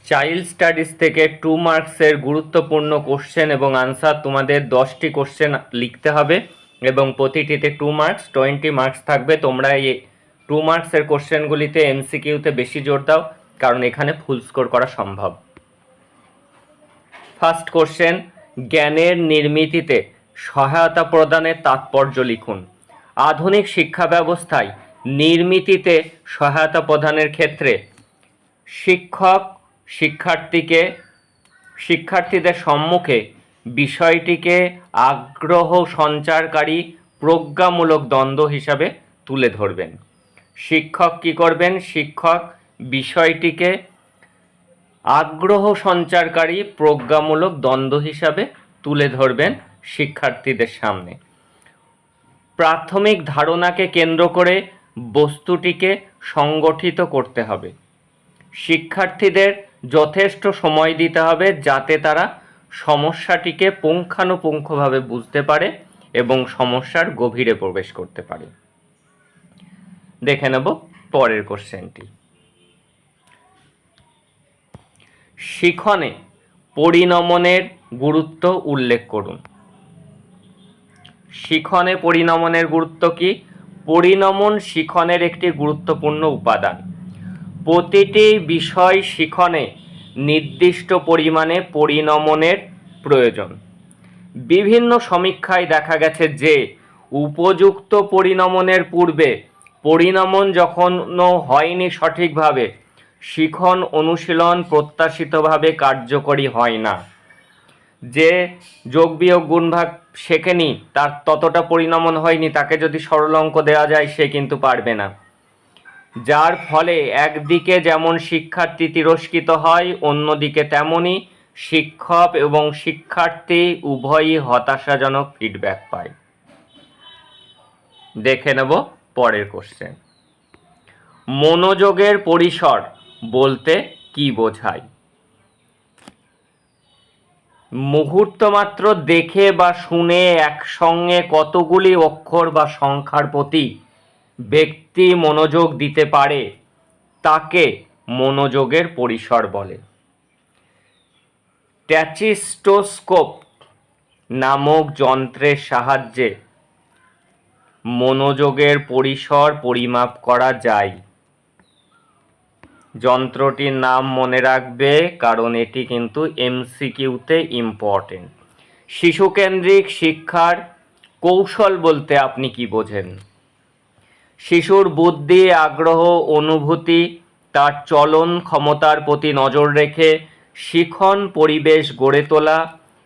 Child studies থেকে 2 মার্কসের গুরুত্বপূর্ণ কোশ্চেন এবং আনসার তোমাদের 10টি কোশ্চেন লিখতে হবে এবং প্রতিটিতে 2 মার্কস 20 মার্কস থাকবে। তোমরা এই 2 মার্কসের কোশ্চেনগুলিতে এমসিকিউতে বেশি জোর দাও, কারণ এখানে ফুল স্কোর করা সম্ভব। ফার্স্ট কোশ্চেন, জ্ঞানের নির্মিতিতে সহায়তা প্রদানের তাৎপর্য লিখুন। আধুনিক শিক্ষা ব্যবস্থায় নির্মিতিতে সহায়তা প্রদানের ক্ষেত্রে শিক্ষক শিক্ষার্থীদের সম্মুখে বিষয়টিকে আগ্রহ সঞ্চারকারী প্রজ্ঞামূলক দ্বন্দ্ব হিসাবে তুলে ধরবেন। শিক্ষক কি করবেন? শিক্ষক বিষয়টিকে আগ্রহ সঞ্চারকারী প্রজ্ঞামূলক দ্বন্দ্ব হিসাবে তুলে ধরবেন শিক্ষার্থীদের সামনে। প্রাথমিক ধারণাকে কেন্দ্র করে বস্তুটিকে সংগঠিত করতে হবে। শিক্ষার্থীদের যথেষ্ট সময় দিতে হবে যাতে তারা সমস্যাটিকে পুঙ্খানুপুঙ্খভাবে বুঝতে পারে এবং সমস্যার গভীরে প্রবেশ করতে পারে। দেখে নেব পরের কোশ্চেনটি। শিখনে পরিণমনের গুরুত্ব উল্লেখ করুন। শিখনে পরিণমনের গুরুত্ব কি? পরিণমন শিখনের একটি গুরুত্বপূর্ণ উপাদান। প্রতিটি বিষয় শিখনে নির্দিষ্ট পরিমাণে পরিণমনের প্রয়োজন। বিভিন্ন সমীক্ষায় দেখা গেছে যে উপযুক্ত পরিণমনের পূর্বে পরিণমন যখনও হয়নি সঠিকভাবে, শিখন অনুশীলন প্রত্যাশিতভাবে কার্যকরী হয় না। যে যোগ বিয়োগ গুণ ভাগ শেখেনি, তার ততটা পরিণমন হয়নি, তাকে যদি সরল অঙ্ক দেওয়া যায় সে কিন্তু পারবে না। যার ফলে একদিকে যেমন শিক্ষার্থী তিরস্কৃত হয়, অন্যদিকে তেমনি শিক্ষক এবং শিক্ষার্থী উভয়ই হতাশাজনক ফিডব্যাক পায়। দেখে নেব পরের কোশ্চেন। মনোযোগের পরিসর বলতে কি বোঝায়? মুহূর্ত মাত্র দেখে বা শুনে একসঙ্গে কতগুলি অক্ষর বা সংখ্যার প্রতি ব্যক্তি মনোযোগ দিতে পারে তাকে মনোযোগের পরিসর বলে। ট্যাচিস্টোস্কোপ নামক যন্ত্রের সাহায্যে মনোযোগের পরিসর পরিমাপ করা যায়। যন্ত্রটির নাম মনে রাখবে, কারণ এটি কিন্তু এমসিকিউতে ইম্পর্টেন্ট। শিশুকেন্দ্রিক শিক্ষার কৌশল বলতে আপনি কি বোঝেন? শিশুর বুদ্ধি, আগ্রহ, অনুভূতি, তার চলন ক্ষমতার প্রতি নজর রেখে শিখন পরিবেশ গড়ে তোলা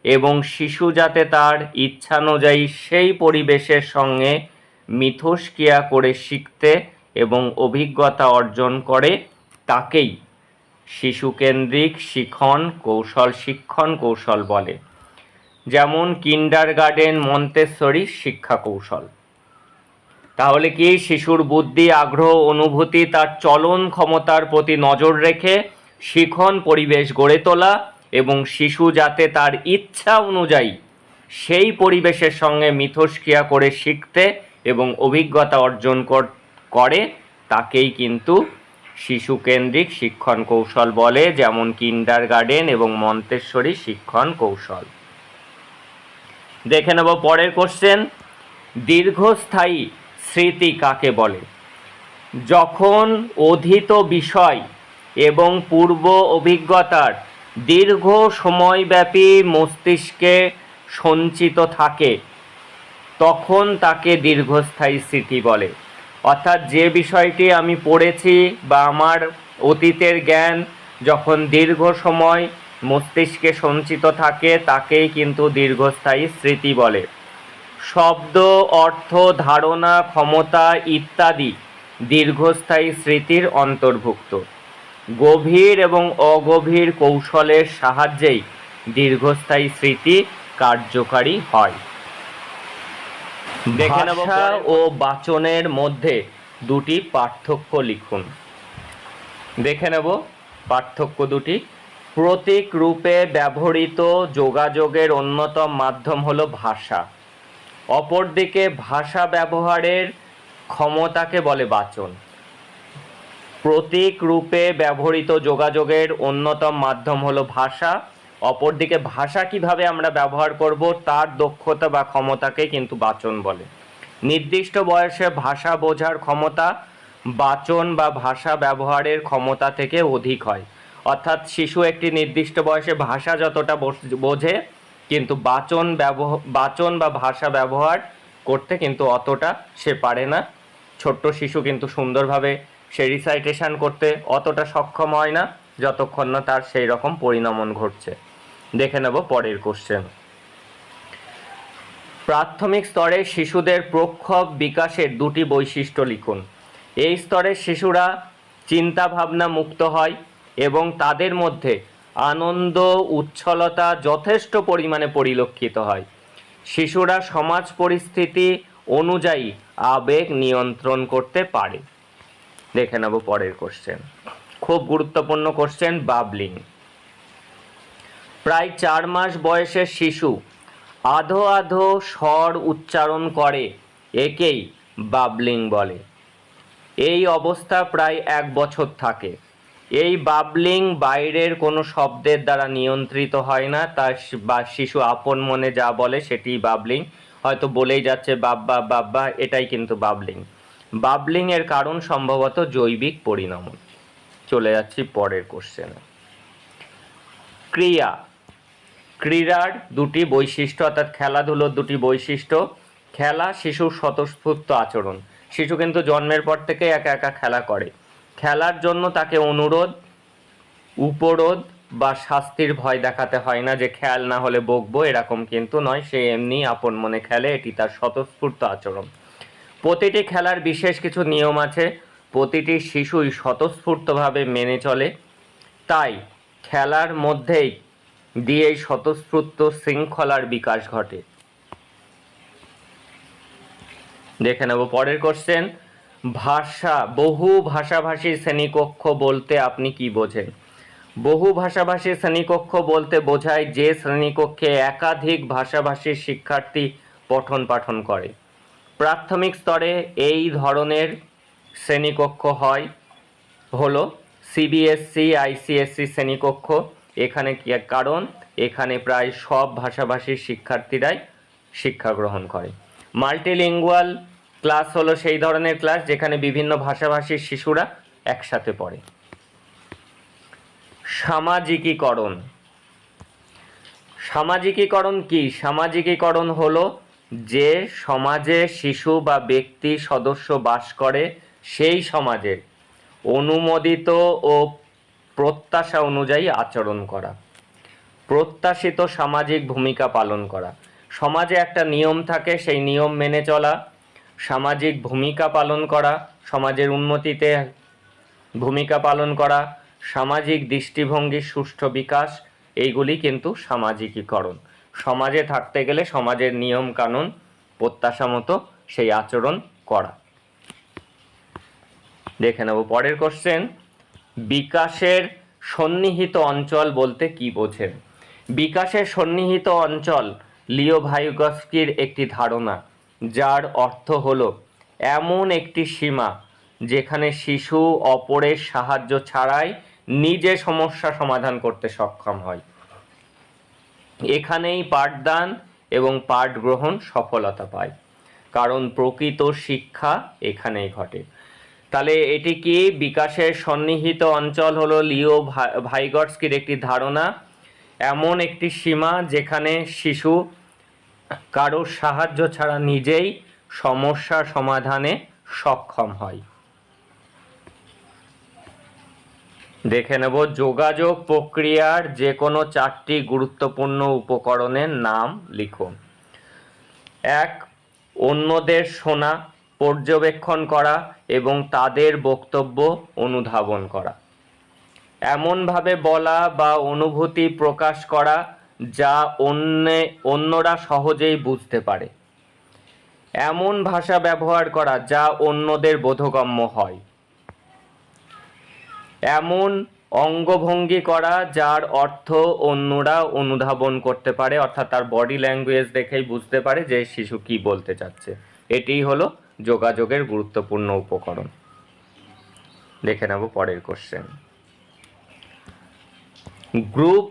এবং শিশু যাতে তার ইচ্ছানুযায়ী সেই পরিবেশের সঙ্গে মিথস্ক্রিয়া করে শিখতে এবং অভিজ্ঞতা অর্জন করে তাকেই শিশুকেন্দ্রিক শিক্ষণ কৌশল বলে। যেমন কিন্ডারগার্টেন, মন্তেসরি শিক্ষা কৌশল। তাহলে কি? শিশুর বুদ্ধি, আগ্রহ, অনুভূতি, তার চলন ক্ষমতার প্রতি নজর রেখে শিখন পরিবেশ গড়ে তোলা এবং শিশু যাতে তার ইচ্ছা অনুযায়ী সেই পরিবেশের সঙ্গে মিথস্ক্রিয়া করে শিখতে এবং অভিজ্ঞতা অর্জন করে তাকেই কিন্তু শিশুকেন্দ্রিক শিক্ষণ কৌশল বলে, যেমন কিন্ডারগার্টেন এবং মন্তেসরি শিক্ষণ কৌশল। দেখে নেব পরের কোশ্চেন। দীর্ঘস্থায়ী স্মৃতি কাকে বলে? যখন অধীত বিষয় এবং পূর্ব অভিজ্ঞতার দীর্ঘ সময়ব্যাপী মস্তিষ্কে সঞ্চিত থাকে তখন তাকে দীর্ঘস্থায়ী স্মৃতি বলে। অর্থাৎ যে বিষয়টি আমি পড়েছি বা আমার অতীতের জ্ঞান যখন দীর্ঘ সময় মস্তিষ্কে সঞ্চিত থাকে তাকেই কিন্তু দীর্ঘস্থায়ী স্মৃতি বলে। শব্দ, অর্থ, ধারণা, ক্ষমতা ইত্যাদি দীর্ঘস্থায়ী স্মৃতির অন্তর্ভুক্ত। গভীর এবং অগভীর কৌশলের সাহায্যেই দীর্ঘস্থায়ী স্মৃতি কার্যকারী হয়। ভাষা ও বাচনের মধ্যে দুটি পার্থক্য লিখুন। দেখে নেব পার্থক্য দুটি। প্রতীক রূপে ব্যবহৃত যোগাযোগের অন্যতম মাধ্যম হলো ভাষা। অপরদিকে ভাষা ব্যবহারের ক্ষমতাকে বলে বাচন। প্রতীক রূপে ব্যবহৃত যোগাযোগের অন্যতম মাধ্যম হলো ভাষা। অপরদিকে ভাষা কিভাবে আমরা ব্যবহার করব তার দক্ষতা বা ক্ষমতাকে কিন্তু বাচন বলে। নির্দিষ্ট বয়সে ভাষা বোঝার ক্ষমতা বাচন বা ভাষা ব্যবহারের ক্ষমতা থেকে অধিক হয়। অর্থাৎ শিশু একটি নির্দিষ্ট বয়সে ভাষা যতটা বোঝে, কিন্তু বাচন বা ভাষা ব্যবহার করতে কিন্তু অতটা সে পারে না। ছোট্ট শিশু কিন্তু সুন্দরভাবে সে রিসাইটেশন করতে অতটা সক্ষম হয় না যতক্ষণ না তার সেই রকম পরিণমন ঘটছে। দেখে নেব পরের কোশ্চেন। প্রাথমিক স্তরে শিশুদের প্রক্ষোভ বিকাশের দুটি বৈশিষ্ট্য লিখুন। এই স্তরের শিশুরা চিন্তা ভাবনা মুক্ত হয় এবং তাদের মধ্যে আনন্দ উচ্ছলতা যথেষ্ট পরিমাণে পরিলক্ষিত হয়। শিশুরা সমাজ পরিস্থিতি অনুযায়ী আবেগ নিয়ন্ত্রণ করতে পারে। দেখে নেব পরের কোশ্চেন, খুব গুরুত্বপূর্ণ কোশ্চেন, বাবলিং। প্রায় 4 মাস বয়সের শিশু আধো আধো স্বর উচ্চারণ করে, একেই বাবলিং বলে। এই অবস্থা প্রায় 1 বছর থাকে। এই বাবলিং বাইরের কোনো শব্দের দ্বারা নিয়ন্ত্রিত হয় না, তার বা শিশু আপন মনে যা বলে সেটি বাবলিং। হয়তো বলেই যাচ্ছে বাব্বা বাব্বা, এটাই কিন্তু বাবলিং। বাবলিং এর কারণ সম্ভবত জৈবিক পরিণামন। চলে যাচ্ছি পরের কোশ্চেনে। ক্রীড়ার দুটি বৈশিষ্ট্য, অর্থাৎ খেলাধুলোর দুটি বৈশিষ্ট্য। খেলা শিশুর স্বতঃস্ফূর্ত আচরণ। শিশু কিন্তু জন্মের পর থেকে একা একা খেলা করে। খেলার জন্য তাকে অনুরোধ, উপরোধ বা শাস্তির ভয় দেখাতে হয় না যে খেয়াল না হলে বকবো, এরকম কিন্তু নয়। সে এমনি আপন মনে খেলে, এটি তার স্বতঃস্ফূর্ত আচরণ। প্রতিটি খেলার বিশেষ কিছু নিয়ম আছে, প্রতিটি শিশুই স্বতঃস্ফূর্তভাবে মেনে চলে। তাই খেলার মধ্যেই দিয়েই স্বতঃস্ফূর্ত শৃঙ্খলার বিকাশ ঘটে। দেখে নেব পরের কোশ্চেন। বহু ভাষাভাষী শ্রেণীকক্ষ বলতে আপনি কি বোঝেন? বহু ভাষাভাষী শ্রেণীকক্ষ বলতে বোঝায় যে শ্রেণীকক্ষে একাধিক ভাষাভাষীর শিক্ষার্থী পঠন পাঠন করে। প্রাথমিক স্তরে এই ধরনের শ্রেণীকক্ষ হলো সিবিএসসি, আইসিএসসি শ্রেণীকক্ষ। এখানে কি কারণ? এখানে প্রায় সব ভাষাভাষীর শিক্ষার্থীরাই শিক্ষা গ্রহণ করে। মাল্টিলিঙ্গুয়াল ক্লাস হলো সেই ধরনের ক্লাস যেখানে বিভিন্ন ভাষাভাষীর শিশুরা একসাথে পড়ে। সামাজিকীকরণ কি? সামাজিকীকরণ হলো যে সমাজে শিশু বা ব্যক্তি সদস্য বাস করে সেই সমাজের অনুমোদিত ও প্রত্যাশা অনুযায়ী আচরণ করা, প্রত্যাশিত সামাজিক ভূমিকা পালন করা। সমাজে একটা নিয়ম থাকে, সেই নিয়ম মেনে চলা, সামাজিক ভূমিকা পালন করা, সমাজের উন্নতিতে ভূমিকা পালন করা, সামাজিক দৃষ্টিভঙ্গির সুষ্ঠু বিকাশ, এইগুলি কিন্তু সামাজিকীকরণ। সমাজে থাকতে গেলে সমাজের নিয়ম কানুন প্রত্যাশা মতো সেই আচরণ করা। দেখে নেব পরের কোশ্চেন। বিকাশের সন্নিহিত অঞ্চল বলতে কি বোঝেন? বিকাশের সন্নিহিত অঞ্চল লিও ভাইগস্কির একটি ধারণা, যার অর্থ হলো এমন একটি সীমা যেখানে শিশু অপরের সাহায্য ছাড়াই নিজে সমস্যা সমাধান করতে সক্ষম হয়। এখানেই পাঠদান এবং পাঠ গ্রহণ সফলতা পায়, কারণ প্রকৃত শিক্ষা এখানেই ঘটে। তাহলে এটি কি? বিকাশের সন্নিহিত অঞ্চল হলো লিও ভাইগস্কির একটি ধারণা, এমন একটি সীমা যেখানে শিশু কারোর সাহায্য ছাড়া নিজেই সমস্যা সমাধানে সক্ষম হয়। দেখে নেব যোগাযোগ প্রক্রিয়ার যে কোনো 4টি গুরুত্বপূর্ণ উপকরণের নাম লিখুন। 1. অন্যদের শোনা, পর্যবেক্ষণ করা এবং তাদের বক্তব্য অনুধাবন করা। এমনভাবে বলা বা অনুভূতি প্রকাশ করা যা অন্যরা সহজেই বুঝতে পারে। এমন ভাষা ব্যবহার করা যা অন্যদের বোধগম্য হয়। এমন অঙ্গভঙ্গি করা যার অর্থ অন্যরা অনুধাবন করতে পারে, অর্থাৎ তার বডি ল্যাঙ্গুয়েজ দেখেই বুঝতে পারে যে শিশু কি বলতে চাচ্ছে। এটিই হলো যোগাযোগের গুরুত্বপূর্ণ উপকরণ। দেখে নেব পরের কোশ্চেন। গ্রুপ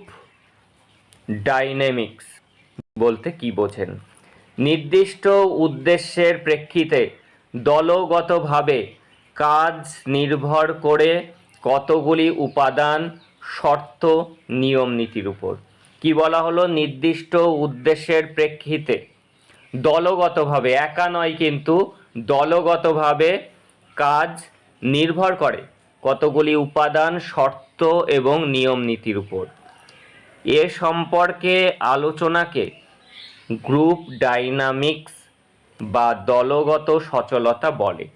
ডাইনামিক্স বলতে কি বোঝেন? নির্দিষ্ট উদ্দেশ্যের প্রেক্ষিতে দলগতভাবে কাজ নির্ভর করে কতগুলি উপাদান, শর্ত, নিয়ম নীতির উপর। কি বলা হলো? নির্দিষ্ট উদ্দেশ্যের প্রেক্ষিতে দলগতভাবে, একা নয় কিন্তু, দলগতভাবে কাজ নির্ভর করে কতগুলি উপাদান, শর্ত এবং নিয়ম নীতির উপর। এ সম্পর্কে আলোচনাকে গ্রুপ ডাইনামিক্স বা দলগত সচলতা বলে।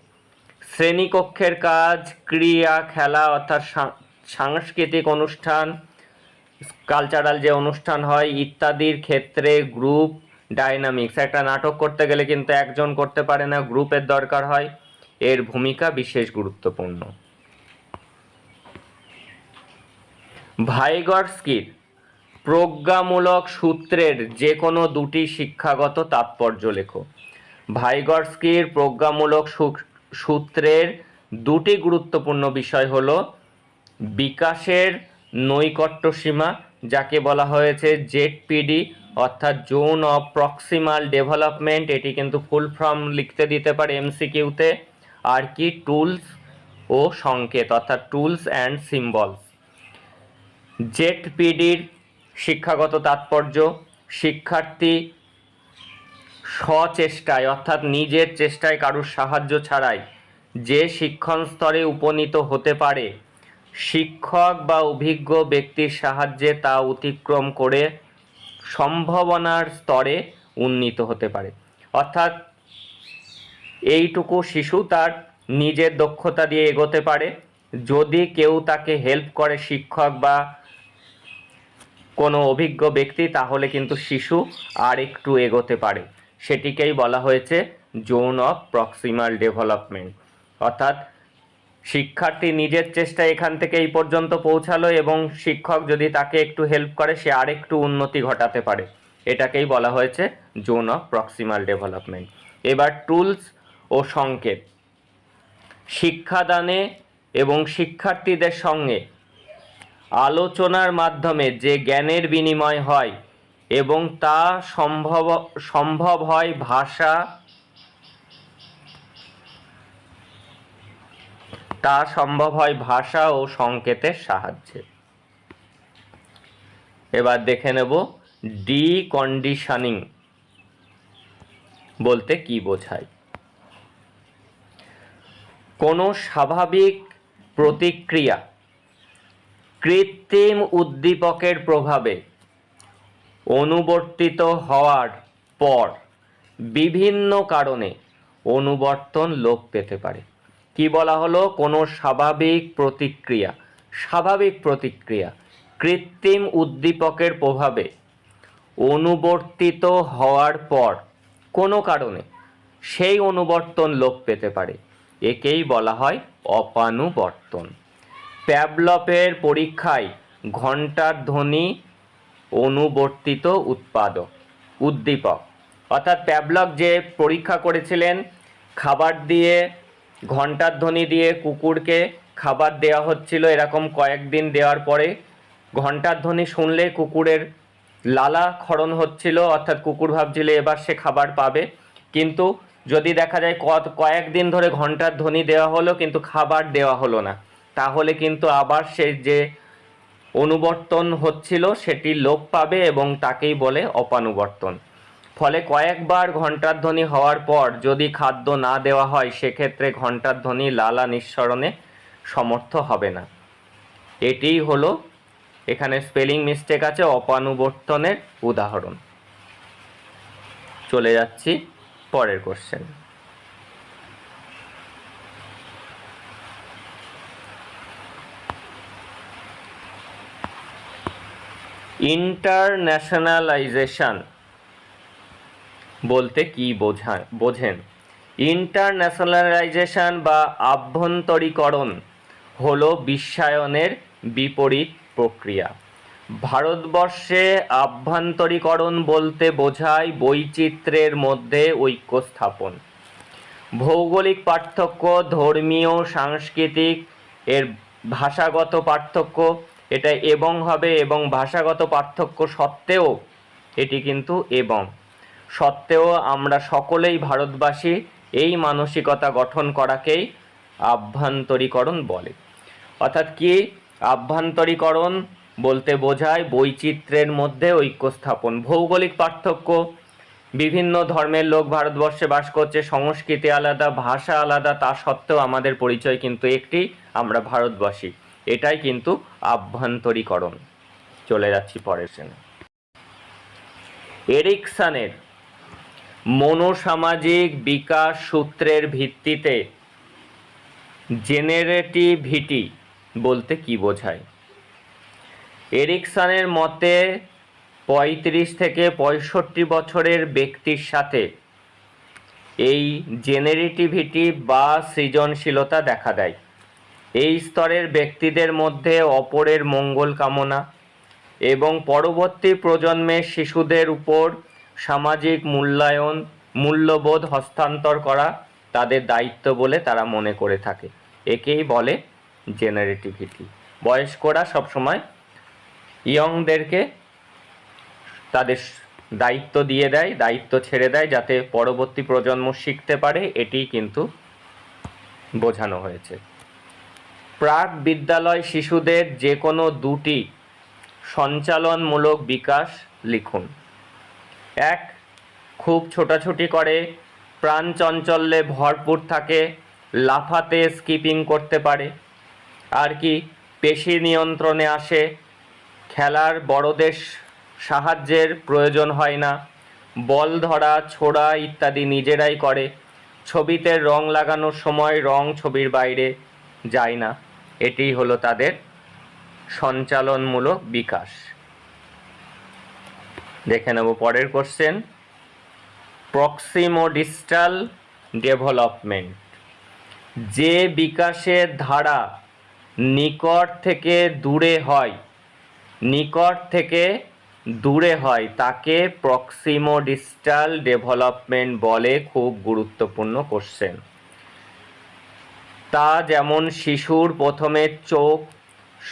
শ্রেণীকক্ষের কাজ, ক্রিয়া, খেলা অর্থাৎ সাংস্কৃতিক অনুষ্ঠান, কালচারাল যে অনুষ্ঠান হয় ইত্যাদির ক্ষেত্রে গ্রুপ ডাইনামিক্স। একটা নাটক করতে গেলে কিন্তু একজন করতে পারে না, গ্রুপের দরকার হয়। এর ভূমিকা বিশেষ গুরুত্বপূর্ণ। ভাইগর্স্কির প্রজ্ঞামূলক সূত্রের যে কোনো দুটি শিক্ষাগত তাৎপর্য লেখো। ভাইগর্স্কির প্রজ্ঞামূলক সূত্রের দুটি গুরুত্বপূর্ণ বিষয় হলো বিকাশের নৈকট্য সীমা, যাকে বলা হয়েছে জেডপিডি অর্থাৎ জোন অফ প্রক্সিমাল ডেভেলপমেন্ট। এটি কিন্তু ফুল ফর্ম লিখতে দিতে পারে এমসিকিউতে। আর কি? টুলস ও সংকেত অর্থাৎ টুলস অ্যান্ড সিম্বলস। জেডপিডির শিক্ষাগত তাৎপর্য: শিক্ষার্থী স্বচেষ্টায় অর্থাৎ নিজের চেষ্টায় কারুর সাহায্য ছাড়াই যে শিক্ষণ স্তরে উপনীত হতে পারে, শিক্ষক বা অভিজ্ঞ ব্যক্তির সাহায্যে তা অতিক্রম করে সম্ভাবনার স্তরে উন্নীত হতে পারে। অর্থাৎ এইটুকু শিশু তার নিজের দক্ষতা দিয়ে এগোতে পারে, যদি কেউ তাকে হেল্প করে, শিক্ষক বা কোনো অভিজ্ঞ ব্যক্তি, তাহলে কিন্তু শিশু আর একটু এগোতে পারে। সেটিকেই বলা হয়েছে জোন অফ প্রক্সিমাল ডেভেলপমেন্ট। অর্থাৎ শিক্ষার্থী নিজের চেষ্টায় এখান থেকে এই পর্যন্ত পৌঁছালো এবং শিক্ষক যদি তাকে একটু হেল্প করে সে আরেকটু উন্নতি ঘটাতে পারে। এটাকেই বলা হয়েছে জোন অফ প্রক্সিমাল ডেভেলপমেন্ট। এবার টুলস ও সংকেত: শিক্ষাদানে এবং শিক্ষার্থীদের সঙ্গে আলোচনার মাধ্যমে যে জ্ঞানের বিনিময় হয় এবং তা সম্ভব হয় ভাষা ও সংকেতের সাহায্যে। এবার দেখে নেব ডিকন্ডিশনিং বলতে কি বোঝায়। কোনো স্বাভাবিক প্রতিক্রিয়া কৃত্রিম উদ্দীপকের প্রভাবে অনুবর্তিত হওয়ার পর বিভিন্ন কারণে অনুবর্তন লোপ পেতে পারে। কি বলা হলো? কোনো স্বাভাবিক প্রতিক্রিয়া কৃত্রিম উদ্দীপকের প্রভাবে অনুবর্তিত হওয়ার পর কোনো কারণে সেই অনুবর্তন লোপ পেতে পারে। একেই বলা হয় অপানুবর্তন। প্যাভলভের পরীক্ষায় ঘণ্টার ধ্বনি অনুবর্তিত উদ্দীপক। অর্থাৎ প্যাভলভ যে পরীক্ষা করেছিলেন, খাবার দিয়ে, ঘণ্টার ধ্বনি দিয়ে কুকুরকে খাবার দেওয়া হচ্ছিল, এরকম কয়েকদিন দেওয়ার পরে ঘণ্টার ধ্বনি শুনলে কুকুরের লালা ক্ষরণ হচ্ছিল, অর্থাৎ কুকুর ভাবছিল এবার সে খাবার পাবে। কিন্তু যদি দেখা যায় কয়েকদিন ধরে ঘণ্টার ধ্বনি দেওয়া হলো কিন্তু খাবার দেওয়া হলো না, তাহলে কিন্তু আবার সে যে অনুবর্তন হচ্ছিল সেটি লোপ পাবে এবং তাকেই বলে অপানুবর্তন। ফলে কয়েকবার ঘণ্টার ধ্বনি হওয়ার পর যদি খাদ্য না দেওয়া হয়, সেক্ষেত্রে ঘণ্টার ধ্বনি লালা নিঃসরণে সমর্থ হবে না। এটিই হলো, এখানে স্পেলিং মিস্টেক আছে, অপানুবর্তনের উদাহরণ। চলে যাচ্ছি পরের কোশ্চেন। ইন্টারন্যাশনালাইজেশন বলতে কি বোঝেন? ইন্টারন্যাশনালাইজেশন বা আভ্যন্তরীকরণ হলো বিশ্বায়নের বিপরীত প্রক্রিয়া। ভারতবর্ষে আভ্যন্তরীকরণ বলতে বোঝায় বৈচিত্র্যের মধ্যে ঐক্য স্থাপন। ভৌগোলিক পার্থক্য, ধর্মীয়, সাংস্কৃতিক এর ভাষাগত পার্থক্য, এটা এবং হবে, এবং ভাষাগত পার্থক্য সত্ত্বেও এটি কিন্তু এবং সত্ত্বেও আমরা সকলেই ভারতবাসী, এই মানসিকতা গঠন করাকেই আভ্যন্তরীকরণ বলে। অর্থাৎ কি আভ্যন্তরীকরণ বলতে বোঝায় বৈচিত্র্যের মধ্যে ঐক্য স্থাপন। ভৌগোলিক পার্থক্য, বিভিন্ন ধর্মের লোক ভারতবর্ষে বাস করছে, সংস্কৃতি আলাদা, ভাষা আলাদা, তা সত্ত্বেও আমাদের পরিচয় কিন্তু একটি, আমরা ভারতবাসী। এটাই কিন্তু আভ্যন্তরীকরণ। চলে যাচ্ছি পরের শ্রেণী। এরিকসনের মনোসামাজিক বিকাশ সূত্রের ভিত্তিতে জেনারেটিভিটি বলতে কি বোঝায়? এরিকসনের মতে 35 থেকে 65 বছরের ব্যক্তির সাথে এই জেনারেটিভিটি বা সৃজনশীলতা দেখা দেয়। এই স্তরের ব্যক্তিদের মধ্যে অপরের মঙ্গল কামনা এবং পরবর্তী প্রজন্মের শিশুদের উপর সামাজিক মূল্যবোধ হস্তান্তর করা তাদের দায়িত্ব বলে তারা মনে করে থাকে। একেই বলে জেনারেটিভিটি। বয়স্করা সবসময় ইয়ংদেরকে তাদের দায়িত্ব দিয়ে দেয়, দায়িত্ব ছেড়ে দেয়, যাতে পরবর্তী প্রজন্ম শিখতে পারে, এটি কিন্তু বোঝানো হয়েছে। প্রাক বিদ্যালয় শিশুদের যে কোনো দুটি সঞ্চালনমূলক বিকাশ লিখুন। 1. খুব ছোটাছুটি করে, প্রাণ চাঞ্চল্যে ভরপুর থাকে, লাফাতে স্কিপিং করতে পারে। আর কি পেশি নিয়ন্ত্রণে আসে, খেলার বড়দের সাহায্যের প্রয়োজন হয় না, বল ধরা ছোড়া ইত্যাদি নিজেরাই করে, ছবিতে রং লাগানোর সময় রং ছবির বাইরে যায় না। এটি হলো তাদের সঞ্চালনমূলক বিকাশ। দেখে নেব পরের কোশ্চেন। প্রক্সিমোডিস্টাল ডেভেলপমেন্ট, যে বিকাশের ধারা নিকট থেকে দূরে হয় তাকে প্রক্সিমোডিস্টাল ডেভেলপমেন্ট বলে। খুব গুরুত্বপূর্ণ কোশ্চেন। তা যেমন শিশুর প্রথমে চোখ,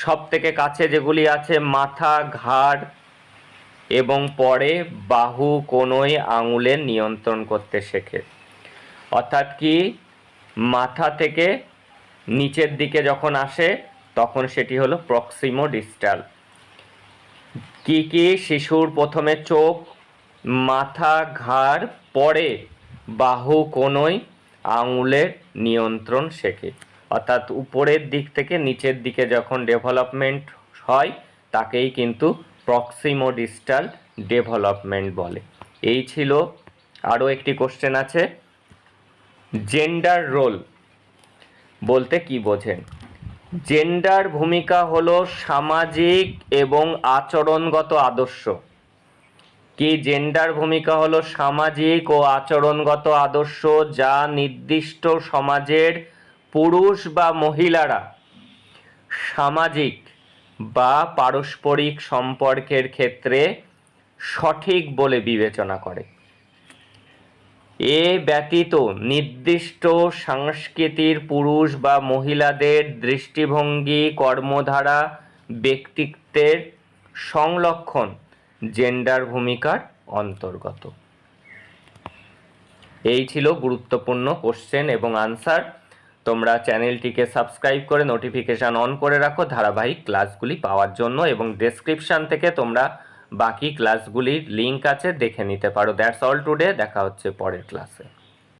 সব থেকে কাছে যেগুলি আছে মাথা, ঘাড়, এবং পরে বাহু কোণয় আঙুলের নিয়ন্ত্রণ করতে শেখে। অর্থাৎ কি মাথা থেকে নিচের দিকে যখন আসে তখন সেটি হলো প্রক্সিমোডিস্টাল। কি কি শিশুর প্রথমে চোখ, মাথা, ঘাড়, পরে বাহু কোণয় আঙুলের নিয়ন্ত্রণ শেখে। অর্থাৎ উপরের দিক থেকে নিচের দিকে যখন ডেভেলপমেন্ট হয় তাকেই কিন্তু প্রক্সিমোডিস্টাল ডেভেলপমেন্ট বলে। এই ছিল। আরও একটি কোশ্চেন আছে, জেন্ডার রোল বলতে কি বোঝেন? জেন্ডার ভূমিকা হলো সামাজিক এবং আচরণগত আদর্শ। কি জেন্ডার ভূমিকা হলো সামাজিক ও আচরণগত আদর্শ যা নির্দিষ্ট সমাজের পুরুষ বা মহিলারা সামাজিক বা পারস্পরিক সম্পর্কের ক্ষেত্রে সঠিক বলে বিবেচনা করে। এ ব্যতীত নির্দিষ্ট সংস্কৃতির পুরুষ বা মহিলাদের দৃষ্টিভঙ্গি, কর্মধারা, ব্যক্তিত্বের সংলক্ষণ জেন্ডার ভূমিকার অন্তর্গত। এই ছিল গুরুত্বপূর্ণ কোশ্চেন এবং আনসার। তোমরা চ্যানেলটিকে সাবস্ক্রাইব করে নোটিফিকেশান অন করে রাখো ধারাবাহিক ক্লাসগুলি পাওয়ার জন্য, এবং ডেসক্রিপশান থেকে তোমরা বাকি ক্লাসগুলির লিঙ্ক আছে, দেখে নিতে পারো। That's all today. দেখা হচ্ছে পরের ক্লাসে।